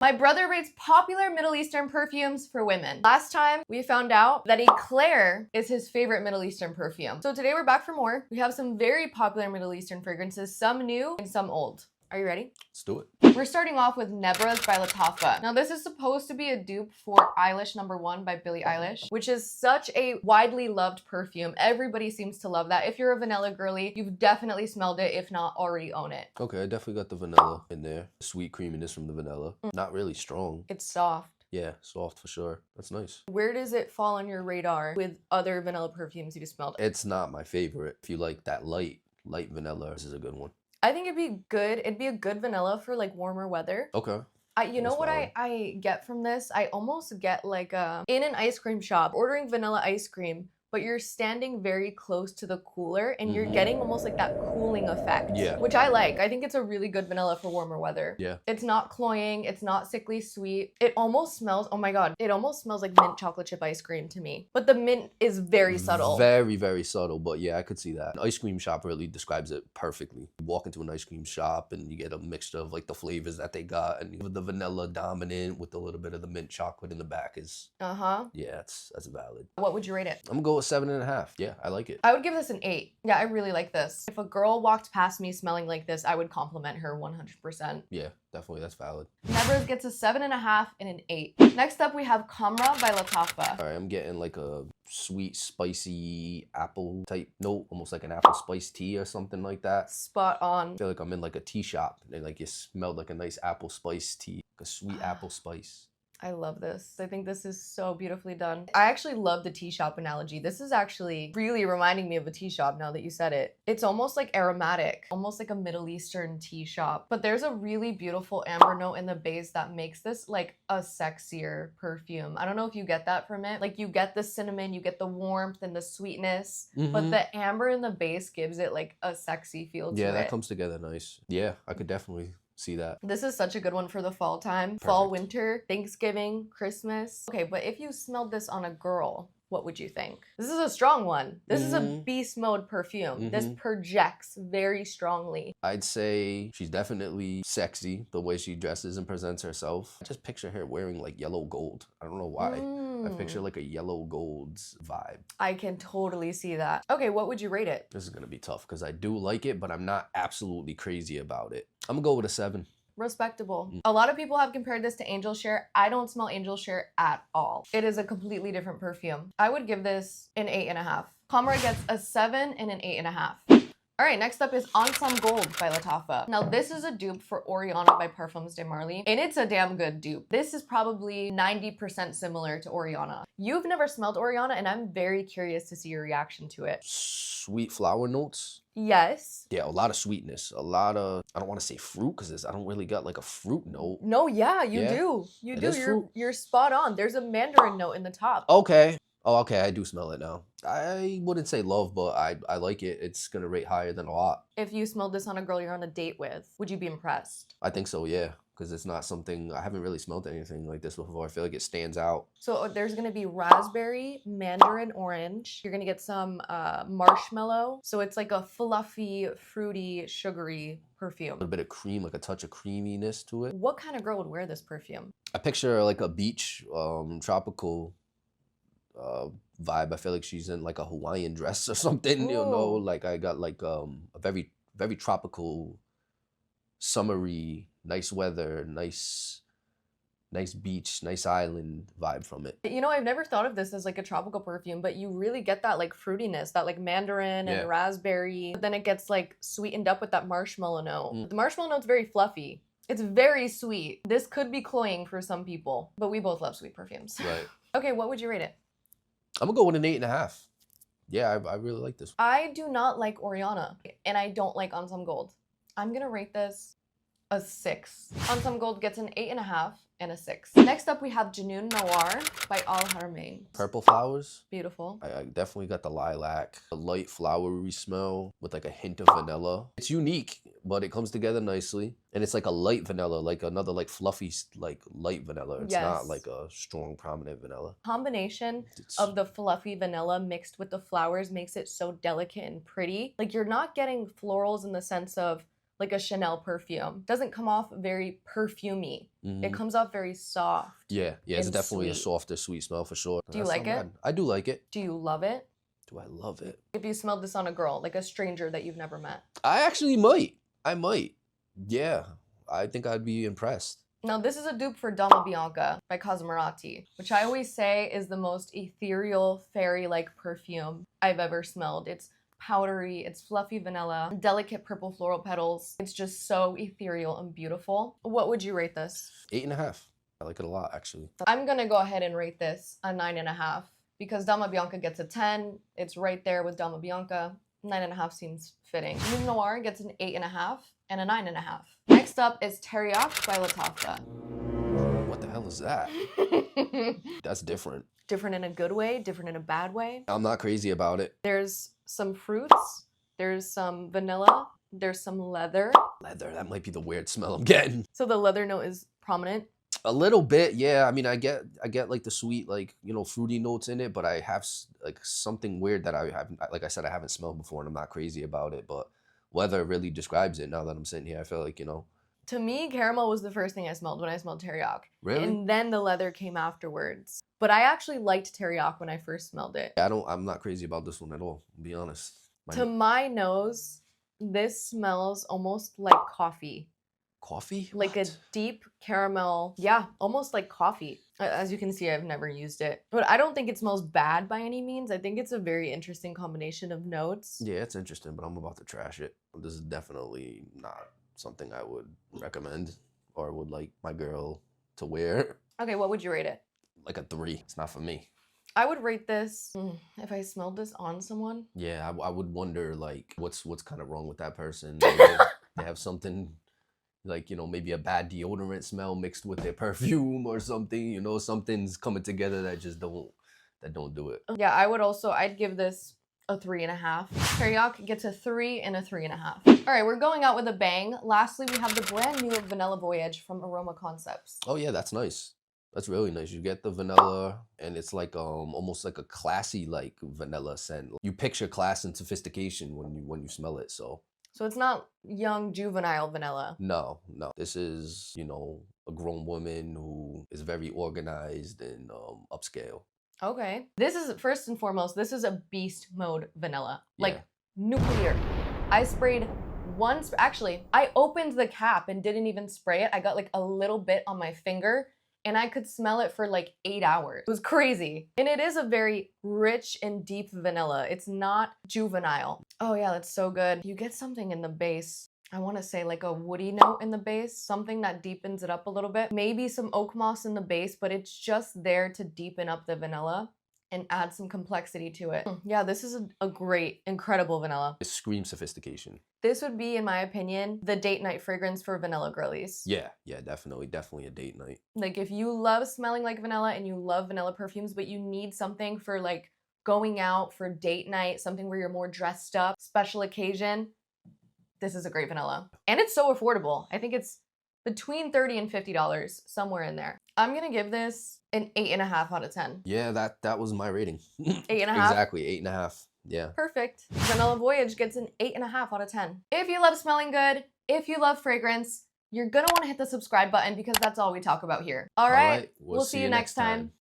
My brother rates popular Middle Eastern perfumes for women. Last time we found out that Eclair is his favorite Middle Eastern perfume. So today we're back for more. We have some very popular Middle Eastern fragrances, some new and some old. Are you ready? Let's do it. We're starting off with Nebras by Lattafa. Now this is supposed to be a dupe for Eilish #1 by Billie Eilish, which is such a widely loved perfume. Everybody seems to love that. If you're a vanilla girly, you've definitely smelled it, if not already own it. Okay, I definitely got the vanilla in there. Sweet creaminess from the vanilla. Not really strong. It's soft. Yeah, soft for sure. That's nice. Where does it fall on your radar with other vanilla perfumes you've smelled? It's not my favorite. If you like that light vanilla, this is a good one. I think it'd be good. It'd be a good vanilla for like warmer weather. Okay. You know what I get from this? I almost get like in an ice cream shop, ordering vanilla ice cream, but you're standing very close to the cooler and you're getting almost like that cooling effect. Yeah. Which I like. I think it's a really good vanilla for warmer weather. Yeah. It's not cloying. It's not sickly sweet. It almost smells, oh my God, it almost smells like mint chocolate chip ice cream to me. But the mint is very subtle. Very, very subtle, but yeah, I could see that. An ice cream shop really describes it perfectly. You walk into an ice cream shop and you get a mixture of like the flavors that they got, and the vanilla dominant with a little bit of the mint chocolate in the back is, yeah, that's valid. What would you rate it? I'm gonna go with 7.5. Yeah, I like it. I would give this an 8. Yeah, I really like this. If a girl walked past me smelling like this, I would compliment her 100%. Yeah, definitely, that's valid. Nebras gets a 7.5 and an 8. Next up, we have Khamrah by Lattafa. All right, I'm getting like a sweet, spicy apple type note, almost like an apple spice tea or something like that. Spot on. I feel like I'm in like a tea shop and like it smelled like a nice apple spice tea, like a sweet apple spice. I love this. I think this is so beautifully done. I actually love the tea shop analogy. This is actually really reminding me of a tea shop now that you said it. It's almost like aromatic, almost like a Middle Eastern tea shop. But there's a really beautiful amber note in the base that makes this like a sexier perfume. I don't know if you get that from it. Like you get the cinnamon, you get the warmth and the sweetness, but the amber in the base gives it like a sexy feel to it. Yeah, that comes together nice. Yeah, I could definitely see that. This is such a good one for the fall time. Perfect. Fall, winter, Thanksgiving, Christmas. Okay, but if you smelled this on a girl, what would you think? This is a strong one. This is a beast mode perfume. This projects very strongly. I'd say she's definitely sexy, the way she dresses and presents herself. I just picture her wearing like yellow gold. I don't know why. I picture like a yellow gold's vibe. I can totally see that. Okay, what would you rate it? This is gonna be tough because I do like it, but I'm not absolutely crazy about it. I'm gonna go with a 7. Respectable. A lot of people have compared this to Angel Share. I don't smell Angel Share at all. It is a completely different perfume. I would give this an 8.5. Khamrah gets a 7 and an 8.5. All right, next up is Ansaam Gold by Lattafa. Now, this is a dupe for Oriana by Parfums de Marly, and it's a damn good dupe. This is probably 90% similar to Oriana. You've never smelled Oriana, and I'm very curious to see your reaction to it. Sweet flower notes? Yes. Yeah, a lot of sweetness. A lot of, I don't want to say fruit because I don't really got like a fruit note. No, yeah, you do. You do. You're spot on. There's a mandarin note in the top. Okay. Oh, okay, I do smell it now. I wouldn't say love, but I like it. It's gonna rate higher than a lot. If you smelled this on a girl you're on a date with, would you be impressed? I think so, yeah. Because it's not something, I haven't really smelled anything like this before. I feel like it stands out. So there's gonna be raspberry, mandarin orange. You're gonna get some marshmallow. So it's like a fluffy, fruity, sugary perfume. A little bit of cream, like a touch of creaminess to it. What kind of girl would wear this perfume? I picture like a beach, tropical vibe. I feel like she's in like a Hawaiian dress or something. Ooh. You know, like I got like a very, very tropical, summery, nice weather, nice beach, nice island vibe from it. You know, I've never thought of this as like a tropical perfume, but you really get that like fruitiness, that like mandarin and raspberry. But then it gets like sweetened up with that marshmallow note. The marshmallow note's very fluffy. It's very sweet. This could be cloying for some people, but we both love sweet perfumes. Right. Okay, what would you rate it? I'm gonna go with an 8.5. Yeah, I really like this. I do not like Oriana, and I don't like Ansaam Gold. I'm gonna rate this a 6. Ansaam Gold gets an 8.5 and a 6. Next up, we have Janun Noir by Haramain. Purple flowers. Beautiful. I definitely got the lilac, a light flowery smell with like a hint of vanilla. It's unique, but it comes together nicely. And it's like a light vanilla, like another like fluffy, like light vanilla. It's not like a strong, prominent vanilla. Combination of the fluffy vanilla mixed with the flowers makes it so delicate and pretty. Like you're not getting florals in the sense of like a Chanel perfume. Doesn't come off very perfumey. It comes off very soft. Yeah, it's and definitely a sweet. softer, sweet smell for sure. Do you That's like not it? bad. I do like it. Do you love it? Do I love it? If you smelled this on a girl, like a stranger that you've never met. I actually might. I might. Yeah, I think I'd be impressed. Now, this is a dupe for Dama Bianca by Cosmerati, which I always say is the most ethereal, fairy-like perfume I've ever smelled. It's powdery, it's fluffy vanilla, delicate purple floral petals. It's just so ethereal and beautiful. What would you rate this? 8.5. I like it a lot, actually. I'm gonna go ahead and rate this a 9.5 because Dama Bianca gets a 10. It's right there with Dama Bianca. 9.5 seems fitting. Janun Noir gets an 8.5 and a 9.5. Next up is Teriaq by Lattafa. What the hell is that? That's different. Different in a good way, different in a bad way. I'm not crazy about it. There's some fruits, there's some vanilla, there's some leather. Leather, that might be the weird smell I'm getting. So the leather note is prominent. A little bit, yeah. I mean, I get like the sweet, like, you know, fruity notes in it, but I have like something weird that I haven't, like I said, I haven't smelled before, and I'm not crazy about it. But leather really describes it. Now that I'm sitting here, I feel like, you know. To me, caramel was the first thing I smelled when I smelled Teriaq. Really? And then the leather came afterwards. But I actually liked Teriaq when I first smelled it. I'm not crazy about this one at all, to be honest. To my nose, this smells almost like coffee. Coffee? Like What? a deep caramel. Yeah, almost like coffee. As you can see, I've never used it. But I don't think it smells bad by any means. I think it's a very interesting combination of notes. Yeah, it's interesting, but I'm about to trash it. This is definitely not something I would recommend or would like my girl to wear. Okay, what would you rate it? Like a 3. It's not for me. I would rate this, if I smelled this on someone. Yeah, I would wonder, like, what's kind of wrong with that person. They have something, like, you know, maybe a bad deodorant smell mixed with their perfume or something. You know, something's coming together that just don't do it. Yeah, I'd give this a 3.5. Teriaq gets a 3 and a 3.5. All right, we're going out with a bang. Lastly, we have the brand new Vanilla Voyage from Aroma Concepts. Oh yeah, that's nice. That's really nice. You get the vanilla, and it's like almost like a classy like vanilla scent. You picture class and sophistication when you smell it. So it's not young juvenile vanilla. no. This is, you know, a grown woman who is very organized and upscale. Okay. This is, first and foremost, this is a beast mode vanilla. Like Yeah. nuclear. I sprayed once, actually, I opened the cap and didn't even spray it. I got like a little bit on my finger and I could smell it for like 8 hours. It was crazy. And it is a very rich and deep vanilla. It's not juvenile. Oh yeah, that's so good. You get something in the base. I want to say like a woody note in the base, something that deepens it up a little bit. Maybe some oak moss in the base, but it's just there to deepen up the vanilla and add some complexity to it. Yeah, this is a great, incredible vanilla. It screams sophistication. This would be, in my opinion, the date night fragrance for vanilla girlies. Yeah, definitely a date night. Like if you love smelling like vanilla and you love vanilla perfumes, but you need something for like going out for date night, something where you're more dressed up, special occasion, this is a great vanilla. And it's so affordable. I think it's between $30 and $50, somewhere in there. I'm gonna give this an 8.5 out of 10. Yeah, that was my rating. 8.5? Exactly, 8.5. Yeah. Perfect. Vanilla Voyage gets an 8.5 out of 10. If you love smelling good, if you love fragrance, you're gonna wanna hit the subscribe button because that's all we talk about here. All right, we'll see you next time.